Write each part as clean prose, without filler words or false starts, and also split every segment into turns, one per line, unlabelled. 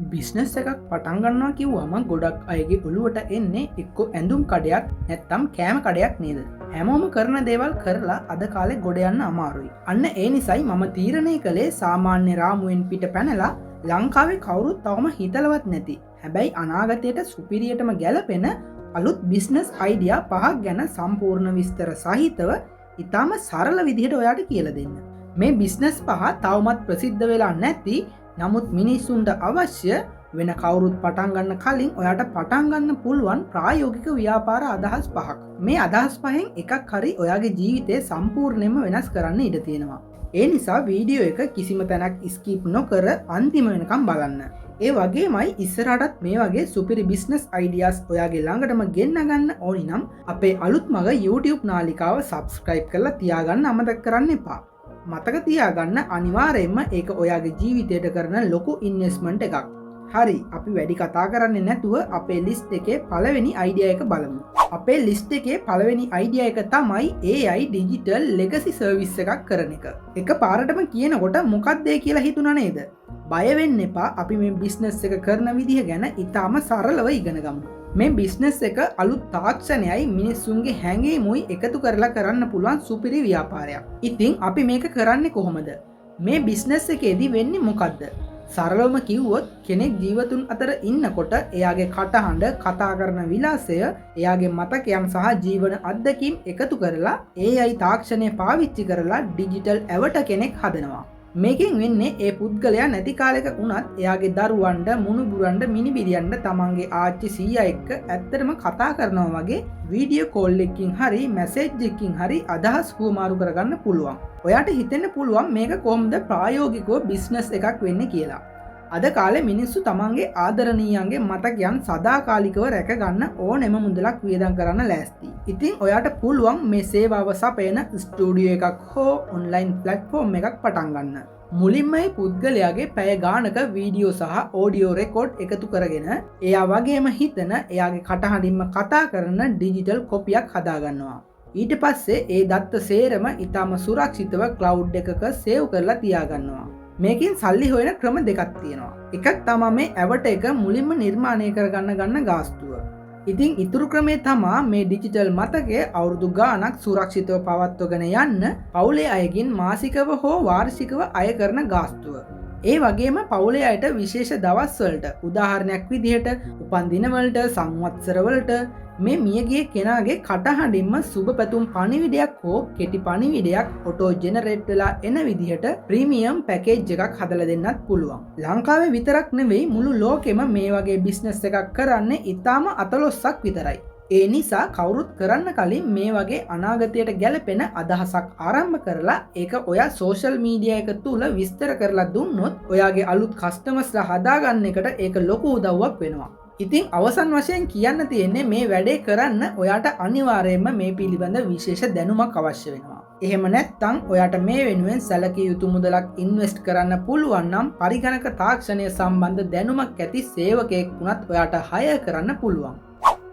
Business එකක් පටන්ගන්නවා කිව්වම ගොඩක් අයගේ ඔළුවට එන්නේ එක්කො ඇඳුම් කඩයක් නැත්තම් කෑම කඩයක් නේද. හැමෝම කරන දේවල් කරලා අද කාලෙ ගොඩයන්න අමාරුයි. අන්න ඒ නිසයි මම තීරණය කළේ සාමාන්‍ය රාමුවෙන් පිට පැනලා ලංකාවේ කවුරුත් තවම හිතලවත් නැති. හැබැයි අනාගතයට සුපිරියටම ගැලපෙන අලුත් බිස්නස් අයිඩියා පහක් ගැන සම්පූර්ණ විස්තර සහිතව ඉතාම සරල විදිහට ඔයාට කියල දෙන්න. මේ බිස්නස් පහ තවමත් ප්‍රසිද්ධ වෙලා නැති නමුත් මිනිස්සුන්ට අවශ්‍ය වෙන කවුරුත් පටන්ගන්න කලින් ඔයාට පටන්ගන්න පුළුවන් ප්‍රායෝගික ව්‍යාපාර අදහස් පහක්. මේ අදහස් පහෙන් එකක් හරි ඔයාගේ ජීවිතය සම්පූර්ණයම වෙනස් කරන්න ඉඩ තියෙනවා. ඒ නිසා වීඩියෝ එක කිසිම තැනක් ස්කීප් නොකර අන්තිම වෙනකම් බලන්න. ඒ වගේමයි ඉස්සරටත් මේ වගේ සුපිරි බිස්නස් අයිඩියස් ඔයාගේ ළඟටම ගෙන්න ගන්න ඕනි නම් අපේ අලුත් මග YouTube නාලිකාව සබස්ක්‍රයිබ් කරලා තියාගන්න අමතක කරන්න එපා. මතක තියාගන්න අනිවාර්යෙන්ම ඒක ඔයාගේ ජීවිතයට කරන ලොකු ඉන්වෙස්ට්මන්ට් එකක්. හරි, අපි වැඩි කතා කරන්නේ නැතුව අපේ ලිස්ට් එකේ පළවෙනි අයිඩියා එක බලමු. අපේ ලිස්ට් එකේ පළවෙනි අයිඩියා එක තමයි AI ඩිජිටල් ලෙගසි සර්විස් එකක් කරන එක. එක පාරටම කියනකොට මොකක්ද ඒ කියලා හිතුණා නේද? බය වෙන්න එපා, අපි මේ බිස්නස් එක කරන විදිහ ගැන ඉතාම සරලව ඉගෙන ගමු. මේ බිස්නස් එක අලුත් තාක්ෂණයයි මිනිස්සුන්ගේ හැඟීමුයි එකතු කරලා කරන්න පුළුවන් සුපිරි ව්‍යාපාරයක්. ඉතින් අපි මේක කරන්නේ කොහොමද? මේ බිස්නස් එකේදී වෙන්නේ මොකද්ද? සරලවම කිව්වොත් කෙනෙක් ජීවතුන් අතර ඉන්නකොට එයාගේ කටහඬ, කතා කරන විලාසය, එයාගේ මතකයන් සහ ජීවන අත්දැකීම් එකතු කරලා AI තාක්ෂණය පාවිච්චි කරලා ඩිජිටල් ඇවට කෙනෙක් හදනවා. මේකින් වෙන්නේ ඒ පුද්ගලයා නැති කාලෙක වුණත් එයාගේ දරුවන්ට, මුණුබුරන්ට, මිනිබිරියන්ට තමන්ගේ ආච්චි සීයා එක්ක ඇත්තටම කතා කරනවා වගේ වීඩියෝ කෝල් එකකින් හරි මැසේජ් එකකින් හරි අදහස් හුවමාරු කරගන්න පුළුවන්. ඔයාට හිතෙන්න පුළුවන් මේක කොහොමද ප්‍රායෝගිකව බිස්නස් එකක් වෙන්නේ කියලා. අද කාලේ මිනිස්සු තමන්ගේ ආදරණීයන්ගේ මතකයන් සදාකාලිකව රැකගන්න ඕනෙම මුදලක් වියදම් කරන්න ලෑස්ති. ඉතින් ඔයාට පුළුවන් මේ සේවාව සපයන ස්ටුඩියෝ එකක් හෝ ඔන්ලයින් ප්ලැට්ෆෝම් එකක් පටන් ගන්න. මුලින්ම මේ පුද්ගලයාගේ පැය ගානක වීඩියෝ සහ ඕඩියෝ රෙකෝඩ් එකතු කරගෙන එයා වගේම හිතන එයාගේ කටහඬින්ම කතා කරන ඩිජිටල් කොපියක් හදාගන්නවා. ඊට පස්සේ ඒ දත්ත සේරම ඉතාම සුරක්ෂිතව ක්ලවුඩ් එකක සේව් කරලා තියාගන්නවා. මේකින් සල්ලි හොයන ක්‍රම දෙකක් තියෙනවා. එකක් තමා මේ ඇවට එක මුලින්ම නිර්මාණය කරගන්න ගාස්තුව. ඉතින් ඉතුරු ක්‍රමේ තමා මේ ඩිජිටල් මතකය අවුරුදු ගානක් සුරක්ෂිතව පවත්වගෙන යන්න පවුලේ අයගෙන් මාසිකව හෝ වාර්ෂිකව අය කරන ගාස්තුව. ඒ වගේම පවුලේ අයට විශේෂ දවස්වලට, උදාහරණයක් විදිහට උපන්දිනවලට, සංවත්සරවලට මේ මියගිය කෙනාගේ කටහඬින්ම සුබ පැතුම් පණිවිඩයක් හෝ කෙටි පණිවිඩයක් ඔටෝ ජෙනරේට් වෙලා එන විදිහට ප්‍රීමියම් පැකේජ් එකක් හදලා දෙන්නත් පුළුවන්. ලංකාවේ විතරක් නෙවෙයි මුළු ලෝකෙම මේ වගේ බිස්නස් එකක් කරන්නේ ඉතාම අතලොස්සක් විතරයි. ඒ නිසා කවුරුත් කරන්න කලින් මේ වගේ අනාගතයට ගැලපෙන අදහසක් ආරම්භ කරලා ඒක ඔයා සෝෂල් මීඩියා එක තුල විස්තර කරලා දුන්නොත් ඔයාගේ අලුත් කස්ටමර්ස්ලා හදාගන්න එකට ඒක ලොකු උදව්වක් වෙනවා. ඉතින් අවසන් වශයෙන් කියන්න තියෙන්නේ මේ වැඩේ කරන්න ඔයාට අනිවාර්යයෙන්ම මේ පිළිබඳ විශේෂ දැනුමක් අවශ්‍ය වෙනවා. එහෙම නැත්නම් ඔයාට මේ වෙනුවෙන් සැලකිය යුතු මුදලක් ඉන්වෙස්ට් කරන්න පුළුවන් නම් පරිගණක තාක්ෂණය සම්බන්ධ දැනුමක් ඇති සේවකයෙක් වුණත් ඔයාට හයර් කරන්න පුළුවන්.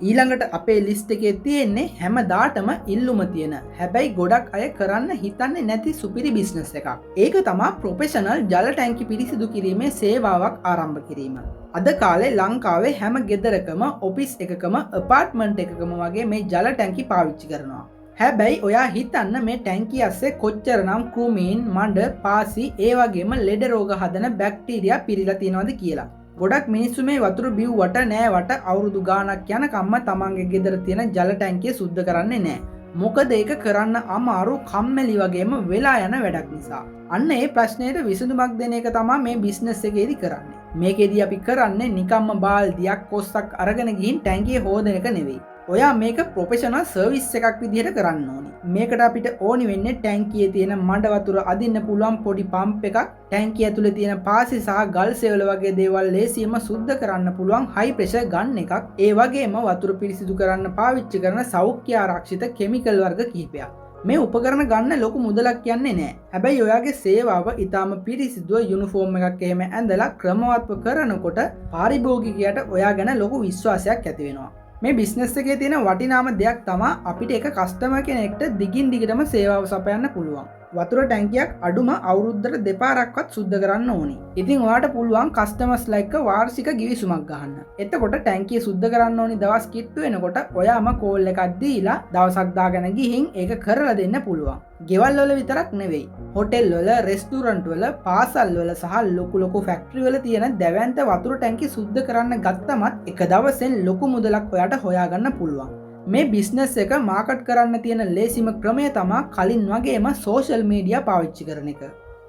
ඊළඟට අපේ ලිස්ට් එකේ තියෙන්නේ හැමදාටම ඉල්ලුම තියෙන හැබැයි ගොඩක් අය කරන්න හිතන්නේ නැති සුපිරි බිස්නස් එකක්. ඒක තමයි ප්‍රොෆෙෂනල් ජල ටැංකි පිරිසිදු කිරීමේ සේවාවක් ආරම්භ කිරීම. අද කාලේ ලංකාවේ හැම ගෙදරකම, ඔෆිස් එකකම, ඇපාර්ට්මන්ට් එකකම වගේ මේ ජල ටැංකි පාවිච්චි කරනවා. හැබැයි ඔයා හිතන්න මේ ටැංකිය ඇස්සේ කොච්චරනම් කෘමීන්, මඩ, පාසි, ඒ වගේම ලෙඩ රෝග හදන බැක්ටීරියා පිරීලා තියෙනවද කියලා. ගොඩක් මිනිස්සු මේ වතුර බිව්වට නෑවට අවුරුදු ගාණක් යනකම්ම තමන්ගේ ගෙදර තියෙන ජල ටැංකිය සුද්ධ කරන්නේ නෑ. මොකද ඒක කරන්න අමාරු, කම්මැලි වගේම වෙලා යන වැඩක් නිසා. අන්න ඒ ප්‍රශ්නයට විසඳුමක් දෙන එක තමයි මේ බිස්නස් එකේදී කරන්නේ. මේකෙදී අපි කරන්නේ නිකම්ම බාල්දියක් කොස්සක් අරගෙන ගිහින් ටැංකිය හොදන එක නෙවෙයි. ඔයා මේක ප්‍රොෆෙෂනල් සර්විස් එකක් විදිහට කරන්න ඕනි. මේකට අපිට ඕනි වෙන්නේ ටැංකියේ තියෙන මඩ වතුර අදින්න පුළුවන් පොඩි පම්ප් එකක්, ටැංකිය ඇතුලේ තියෙන පාසි සහ ගල් සෙවල වගේ දේවල් ලේසියෙන්ම සුද්ධ කරන්න පුළුවන් හයි ප්‍රෙෂර් ගන් එකක්, ඒ වගේම වතුර පිරිසිදු කරන්න පාවිච්චි කරන සෞඛ්‍ය ආරක්ෂිත කෙමිකල් වර්ග කිහිපයක්. මේ උපකරණ ගන්න ලොකු මුදලක් යන්නේ නැහැ. හැබැයි ඔයාගේ සේවාව ඊටාම පිරිසිදුව යුනිෆෝම් එකක් එහෙම ඇඳලා ක්‍රමවත්ව කරනකොට පාරිභෝගිකයාට ඔයා ගැන ලොකු විශ්වාසයක් ඇති වෙනවා. මේ බිස්නස් එකේ තියෙන වටිනාම දෙයක් තමයි අපිට එක කස්ටමර් කෙනෙක්ට දිගින් දිගටම සේවාව සපයන්න පුළුවන්. වතුර ටැංකියක් අඩුම අවුරුද්දට දෙපාරක්වත් සුද්ධ කරන්න ඕනි. ඉතින් ඔයාට පුළුවන් කස්ටමර්ස්ලා එක්ක වාර්ෂික ගිවිසුමක් ගහන්න. එතකොට ටැංකිය සුද්ධ කරන්න ඕනි දවස් කිට්ටු වෙනකොට ඔයාම කෝල් එකක් දීලා දවසක් දාගෙන ගිහින් ඒක කරලා දෙන්න පුළුවන්. ගෙවල් වල විතරක් නෙවෙයි. හොටෙල් වල, රෙස්ටුරන්ට් වල, පාසල් වල සහ ලොකු ලොකු ෆැක්ටරි වල තියෙන දැවැන්ත වතුර ටැංකි සුද්ධ කරන්න ගත්තමත් එක දවසෙන් ලොකු මුදලක් ඔයාට හොයාගන්න පුළුවන්. මේ බිස්නස් එක මාකට් කරන්න තියෙන ලේසිම ක්‍රමය තමා කලින් වගේම සෝෂල් මීඩියා පාවිච්චි කරන එක.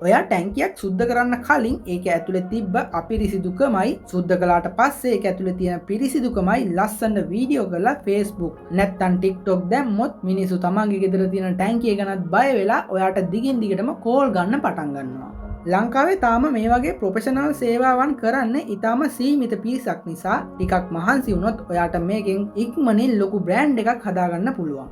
ඔයා ටැංකියක් සුද්ධ කරන්න කලින් ඒක ඇතුලේ තිබ්බ අපිරිසිදුකමයි සුද්ධ කළාට පස්සේ ඒක ඇතුලේ තියෙන පිරිසිදුකමයි ලස්සන වීඩියෝ කරලා Facebook නැත්නම් TikTok දැම්මොත් මිනිස්සු තමන්ගේ ගෙදර තියෙන ටැංකිය ගැනත් බය වෙලා ඔයාට දිගින් දිගටම කෝල් ගන්න පටන් ගන්නවා. ලංකාවේ තාම මේ වගේ ප්‍රොෆෙෂනල් සේවාවන් කරන්න ඉතාම සීමිත පිරිසක් නිසා ටිකක් මහන්සි වුණොත් ඔයාට මේකෙන් ඉක්මනින් ලොකු බ්‍රෑන්ඩ් එකක් හදාගන්න පුළුවන්.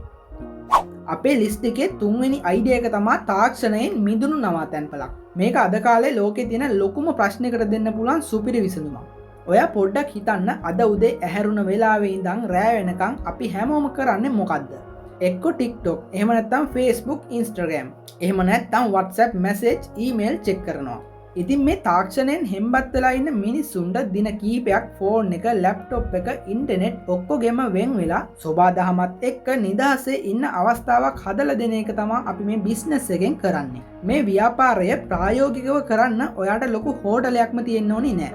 අපේ ලිස්ට් එකේ 3 වෙනි අයිඩියා එක තමයි තාක්ෂණයෙන් මිදුණු නවාතැන්පලක්. මේක අද කාලේ ලෝකේ තියෙන ලොකුම ප්‍රශ්නයකට දෙන්න පුළුවන් සුපිරි විසඳුමක්. ඔයා පොඩ්ඩක් හිතන්න අද උදේ ඇහැරුණ වෙලාවේ ඉඳන් රෑ වෙනකන් අපි හැමෝම කරන්නේ මොකද්ද? එක්ක TikTok, එහෙම නැත්නම් Facebook, Instagram, එහෙම නැත්නම් WhatsApp message, email check කරනවා. ඉතින් මේ තාක්ෂණයෙන් හෙම්බත් වෙලා ඉන්න මිනිස්සුන්ට දින කීපයක් ෆෝන් එක, ලැප්ටොප් එක, ඉන්ටර්නෙට් ඔක්කොගෙම වෙන් වෙලා සෝබාදහමත් එක්ක නිදහසේ ඉන්න අවස්ථාවක් හදලා දෙන එක තමයි අපි මේ බිස්නස් එකෙන් කරන්නේ. මේ ව්‍යාපාරය ප්‍රායෝගිකව කරන්න ඔයාට ලොකු හෝටලයක්ම තියෙන්න ඕනි නෑ.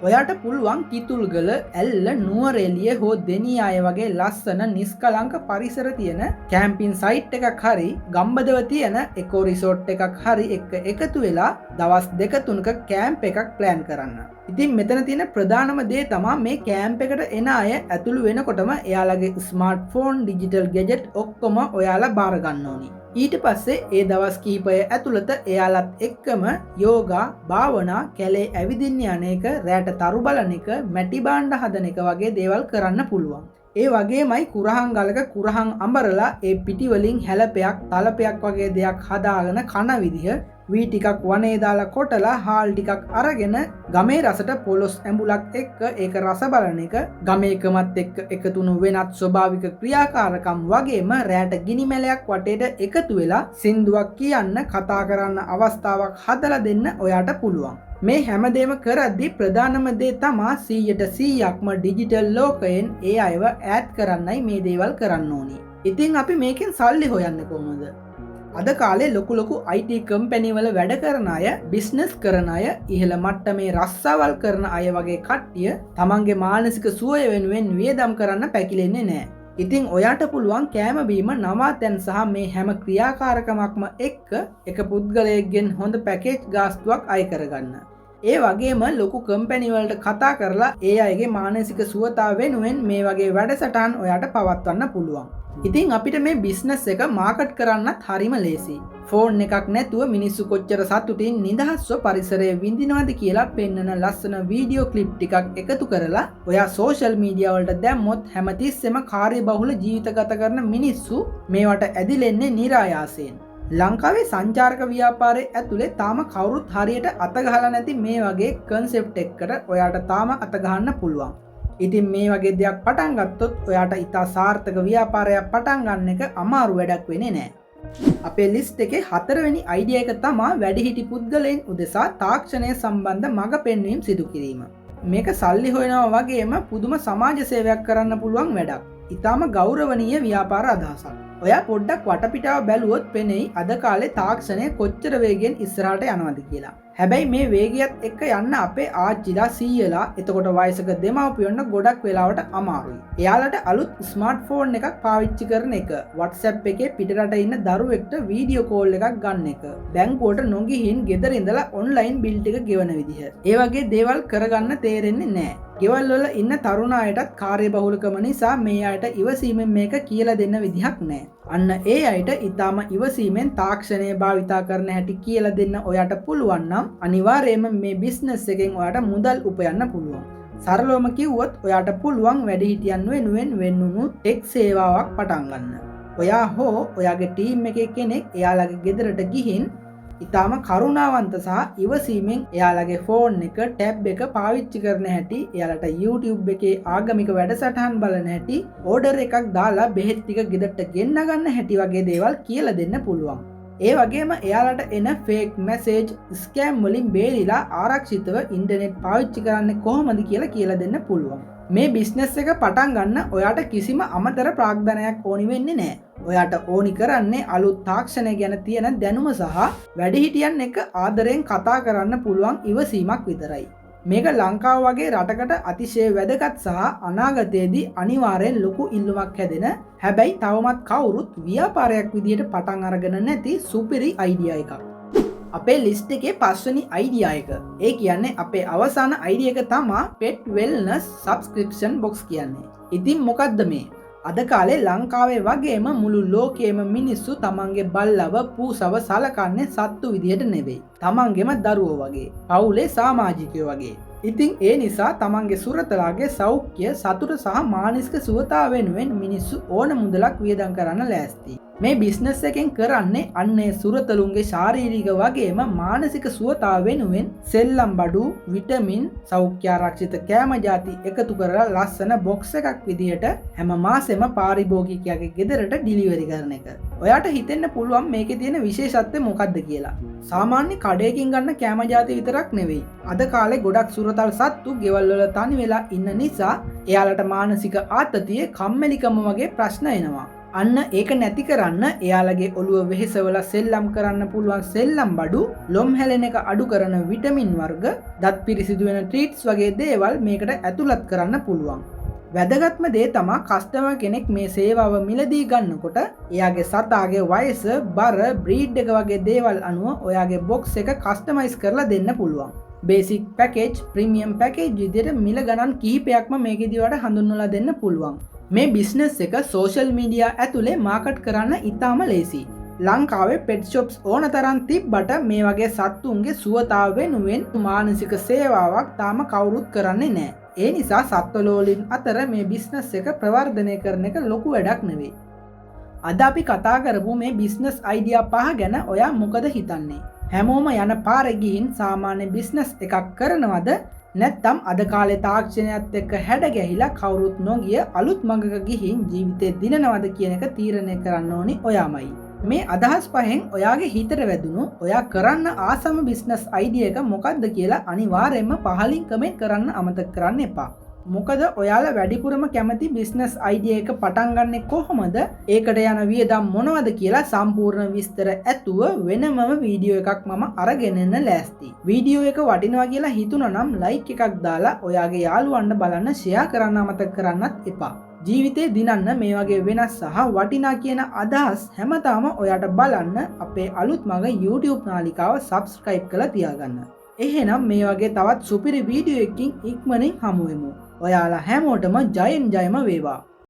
ඔයාට පුළුවන් කිතුල්ගල, ඇල්ල, නුවරඑළිය හෝ දෙනියාය වගේ ලස්සන නිස්කලංක පරිසර තියෙන කැම්පින් සයිට් එකක් හරි ගම්බදව තියෙන එකෝ රිසෝට් එකක් හරි එක්ක එකතු වෙලා දවස් 2-3ක කැම්ප් එකක් ප්ලෑන් කරන්න. ඉතින් මෙතන තියෙන ප්‍රධානම දේ තමයි මේ කැම්ප් එකට එන අය ඇතුළු වෙනකොටම එයාලගේ ස්මාර්ට්ෆෝන්, ඩිජිටල් ගැජට් ඔක්කොම ඔයාලා බාර ගන්න ඕනි. ඊට පස්සේ ඒ දවස් කිහිපය ඇතුළත එයාලත් එක්කම යෝගා, භාවනා, කැලේ ඇවිදින්න යන එක, රැට තරු බලන එක, මැටි බාණ්ඩ හදන එක වගේ දේවල් කරන්න පුළුවන්. ඒ වගේමයි කුරහන් ගලක කුරහන් අඹරලා ඒ පිටි වලින් හැලපයක්, තලපයක් වගේ දෙයක් හදාගෙන කන විදිහ, වී ටිකක් වනේ දාලා කොටලා හාල් ටිකක් අරගෙන ගමේ රසට පොලොස් ඇඹුලක් එක්ක ඒක රස බලන එක, ගමේකමත් එක්ක එකතුණු වෙනත් ස්වභාවික ක්‍රියාකාරකම් වගේම රැට ගිනි මැලයක් වටේට එකතු වෙලා සින්දුවක් කියන්න, කතා කරන්න අවස්ථාවක් හදලා දෙන්න ඔයාට පුළුවන්. මේ හැමදේම කරද්දී ප්‍රධානම දේ තමා 100%ක්ම ඩිජිටල් ලෝකයෙන් ඒ අයව ඈඩ් කරන්නයි මේ දේවල් කරන්න ඕනි. ඉතින් අපි මේකෙන් සල්ලි හොයන්නේ කොහොමද? අද කාලේ ලොකු IT කම්පැනි වල වැඩ කරන අය, බිස්නස් කරන අය, ඉහළ මට්ටමේ රස්සාවල් කරන අය වගේ කට්ටිය තමන්ගේ මානසික සුවය වෙනුවෙන් වියදම් කරන්න පැකිලෙන්නේ නැහැ. ඉතින් ඔයාට පුළුවන් කෑම බීම, නවාතැන් සහ මේ හැම ක්‍රියාකාරකමක්ම එක්ක එක පුද්ගලයෙක්ගෙන් හොඳ පැකේජ් ගාස්තුවක් අය කරගන්න. ඒ වගේම ලොකු කම්පැනි වලට කතා කරලා ඒ අයගේ මානසික සුවතාව වෙනුවෙන් මේ වගේ වැඩසටහන් ඔයාට පවත්වන්න පුළුවන්. ඉතින් අපිට මේ බිස්නස් එක මාකට් කරන්නත් හරිම ලේසියි. ෆෝන් එකක් නැතුව මිනිස්සු කොච්චර සතුටින් නිදහස්ව පරිසරය විඳිනවද කියලා පෙන්වන ලස්සන වීඩියෝ ක්ලිප් ටිකක් එකතු කරලා ඔයා සෝෂල් මීඩියා වලට දැම්මොත් හැමතිස්සෙම කාර්යබහුල ජීවිත ගත කරන මිනිස්සු මේවට ඇදිලෙන්නේ નિરાයාසයෙන්. ලංකාවේ සංචාරක ව්‍යාපාරයේ ඇතුලේ තාම කවුරුත් හරියට අත ගහලා නැති මේ වගේ කන්සෙප්ට් එකකට ඔයාට තාම අත ගහන්න පුළුවන්. ඉතින් මේ වගේ දෙයක් පටන් ගත්තොත් ඔයාට ඉතා සාර්ථක ව්‍යාපාරයක් පටන් ගන්න එක අමාරු වැඩක් වෙන්නේ නැහැ. අපේ ලිස්ට් එකේ 4 වෙනි අයිඩියා එක තමයි වැඩිහිටි පුද්ගලයන් උදෙසා තාක්ෂණය සම්බන්ධ මඟ පෙන්වීම සිදු කිරීම. මේක සල්ලි හොයනවා වගේම පුදුම සමාජ සේවයක් කරන්න පුළුවන් වැඩක්. ඉතාම ගෞරවනීය ව්‍යාපාර අදහසක්. ඔයා පොඩ්ඩක් වටපිටාව බැලුවොත් පෙනෙයි අද කාලේ තාක්ෂණය කොච්චර වේගෙන් ඉස්සරහට යනවද කියලා. හැබැයි මේ වේගයත් එක්ක යන්න අපේ ආච්චිලා, සීයලා, එතකොට වයසක දෙමව්පියොන්ට ගොඩක් වෙලාවට අමාරුයි. එයාලට අලුත් ස්මාර්ට්ෆෝන් එකක් පාවිච්චි කරන එක, WhatsApp එකේ පිටරට ඉන්න දරුවෙක්ට වීඩියෝ කෝල් එකක් ගන්න එක, බැංකුවට නොගිහින් ගෙදර ඉඳලා ඔන්ලයින් බිල් ටික ගෙවන විදිහ. ඒ වගේ දේවල් කරගන්න තේරෙන්නේ නැහැ. ගෙවල් වල ඉන්න තරුණ අයටත් කාර්යබහුලකම නිසා මේ අයට ඉවසීමෙන් මේක කියලා දෙන්න විදිහක් නැහැ. අන්න ඒ අයට ඊටාම ඉවසීමෙන් තාක්ෂණය භාවිතා කරන හැටි කියලා දෙන්න ඔයාට පුළුවන් නම් අනිවාර්යයෙන්ම මේ බිස්නස් එකෙන් ඔයාට මුදල් උපයන්න පුළුවන්. සරලවම කිව්වොත් ඔයාට පුළුවන් වැඩිහිටියන් වෙනුවෙන් වෙන්නුණු ටෙක් සේවාවක් පටන් ගන්න. ඔයා හෝ ඔයාගේ ටීම් එකේ කෙනෙක් එයාලගේ ගෙදරට ගිහින් ඉතාම කරුණාවන්ත සහ ඉවසීමෙන් එයාලගේ ෆෝන් එක, ටැබ් එක පාවිච්චි කරන හැටි, එයාලට YouTube එකේ ආගමික වැඩසටහන් බලන හැටි, ඕඩර් එකක් දාලා බෙහෙත් ටික ගෙදරට ගෙන්න ගන්න හැටි වගේ දේවල් කියලා දෙන්න පුළුවන්. ඒ වගේම එයාලට එන ෆේක් මැසේජ් ස්කෑම් වලින් බේරිලා ආරක්ෂිතව ඉන්ටර්නෙට් පාවිච්චි කරන්න කොහොමද කියලා දෙන්න පුළුවන්. මේ බිස්නස් එක පටන් ගන්න ඔයාට කිසිම අමතර ප්‍රාග්ධනයක් ඕනි වෙන්නේ නෑ. ඔයාට ඕනි කරන්නේ අලුත් තාක්ෂණය ගැන තියෙන දැනුම සහ වැඩිහිටියන් එක ආදරයෙන් කතා කරන්න පුළුවන් ඉවසීමක් විතරයි. මේක ලංකාව වගේ රටකට අතිශය වැදගත් සහ අනාගතයේදී අනිවාර්යෙන් ලොකු ඉල්ලුමක් හැදෙන හැබැයි තවමත් කවුරුත් ව්‍යාපාරයක් විදියට පටන් අරගෙන නැති සුපිරි අයිඩියා එකක්. අපේ ලිස්ට් එකේ 5 වෙනි අයිඩියා එක. ඒ කියන්නේ අපේ අවසාන අයිඩියා එක තමයි pet wellness subscription box කියන්නේ. ඉතින් මොකද්ද මේ? අද කාලේ ලංකාවේ වගේම මුළු ලෝකයේම මිනිස්සු තමන්ගේ බල්ලව පූසව සලකන්නේ සත්තු විදියට නෙවෙයි. තමන්ගේම දරුවෝ වගේ. පවුලේ සමාජිකයෝ වගේ. ඉතින් ඒ නිසා තමන්ගේ සුරතලාගේ සෞඛ්‍ය සතුට සහ මානසික සුවතාව වෙනුවෙන් මිනිස්සු ඕන මුදලක් වියදම් කරන්න ලෑස්ති. මේ බිස්නස් එකෙන් කරන්නේ අන්නේ සුරතලුන්ගේ ශාරීරික වගේම මානසික සුවතාව වෙනුවෙන් සෙල්ලම් බඩු, විටමින්, සෞඛ්‍යාරක්ෂිත කෑම ಜಾති එකතු කරලා ලස්සන බොක්ස් එකක් විදියට හැම මාසෙම පාරිභෝගිකයාගේ ගෙදරට ඩිලිවරි කරන එක. ඔයාට හිතෙන්න පුළුවන් මේකේ තියෙන විශේෂත්වය මොකක්ද කියලා. සාමාන්‍ය කඩේකින් ගන්න කෑම ಜಾති විතරක් නෙවෙයි. අද කාලේ ගොඩක් සුරතල් සත්තු ගෙවල් වල තනි වෙලා ඉන්න නිසා එයාලට මානසික ආතතිය, කම්මැලිකම වගේ ප්‍රශ්න එනවා. අන්න ඒක නැති කරන්න එයාලගේ ඔළුව වෙහෙසවල සෙල්ලම් කරන්න පුළුවන් සෙල්ලම් බඩු, ලොම් හැලෙන එක අඩු කරන විටමින් වර්ග, දත් පිරිසිදු වෙන ට්‍රීට්ස් වගේ දේවල් මේකට ඇතුළත් කරන්න පුළුවන්. වැදගත්ම දේ තමා කස්ටමර් කෙනෙක් මේ සේවාව මිලදී ගන්නකොට එයාගේ සතාගේ වයස, බර, බ්‍රීඩ් එක වගේ දේවල් අනුව ඔයාගේ බොක්ස් එක කස්ටමයිස් කරලා දෙන්න පුළුවන්. බේසික් පැකේජ්, ප්‍රීමියම් පැකේජ් විදිහට මිල ගණන් කිහිපයක්ම මේකෙදි වඩා හඳුන්වලා දෙන්න පුළුවන්. මේ බිස්නස් එක සෝෂල් මීඩියා ඇතුලේ මාකට් කරන්න ඉතාම ලේසි. ලංකාවේ පෙට් ෂොප්ස් ඕන තරම් තිබ්බට මේ වගේ සත්තුන්ගේ සුවතාව වෙනුවෙන් මානසික සේවාවක් තාම කවුරුත් කරන්නේ නැහැ. ඒ නිසා සත්වලෝලින් අතර මේ බිස්නස් එක ප්‍රවර්ධනය කරන එක ලොකු වැඩක් නෙවෙයි. අද අපි කතා කරපු මේ බිස්නස් අයිඩියා 5 ගැන ඔයා මොකද හිතන්නේ? හැමෝම යන පාරේ ගිහින් සාමාන්‍ය බිස්නස් එකක් කරනවද? නැත්තම් අද කාලේ තාක්ෂණයත් එක්ක හැඩ ගැහිලා කවුරුත් නොගිය අලුත් මඟක ගිහින් ජීවිතේ දිනනවද කියන එක තීරණය කරන්න ඕනි ඔයාමයි. මේ අදහස් පහෙන් ඔයාගේ හිතට වැදුණු ඔයා කරන්න ආසම බිස්නස් අයිඩියා එක මොකක්ද කියලා අනිවාර්යයෙන්ම පහලින් කමෙන්ට් කරන්න අමතක කරන්න එපා. මොකද ඔයාලා වැඩිපුරම කැමති බිස්නස් අයිඩියා එක පටන් ගන්නෙ කොහොමද? ඒකට යන වියදම් මොනවද කියලා සම්පූර්ණ විස්තර ඇතුව වෙනමම වීඩියෝ එකක් මම අරගෙන එන්න ලෑස්ති. වීඩියෝ එක වටිනවා කියලා හිතුණා නම් ලයික් එකක් දාලා ඔයාගේ යාළුවන්ට බලන්න ෂෙයා කරන්න අමතක කරන්නත් එපා. ජීවිතේ දිනන්න මේ වගේ වෙනස් සහ වටිනා කියන අදහස් හැමදාම ඔයාට බලන්න අපේ අලුත් මග YouTube නාලිකාව subscribe කරලා තියාගන්න. එහෙනම් මේ වගේ තවත් සුපිරි වීඩියෝ එකකින් ඉක්මනින් හමු වෙමු. ඔයාලා හැමෝටම ජයෙන් ජයම වේවා.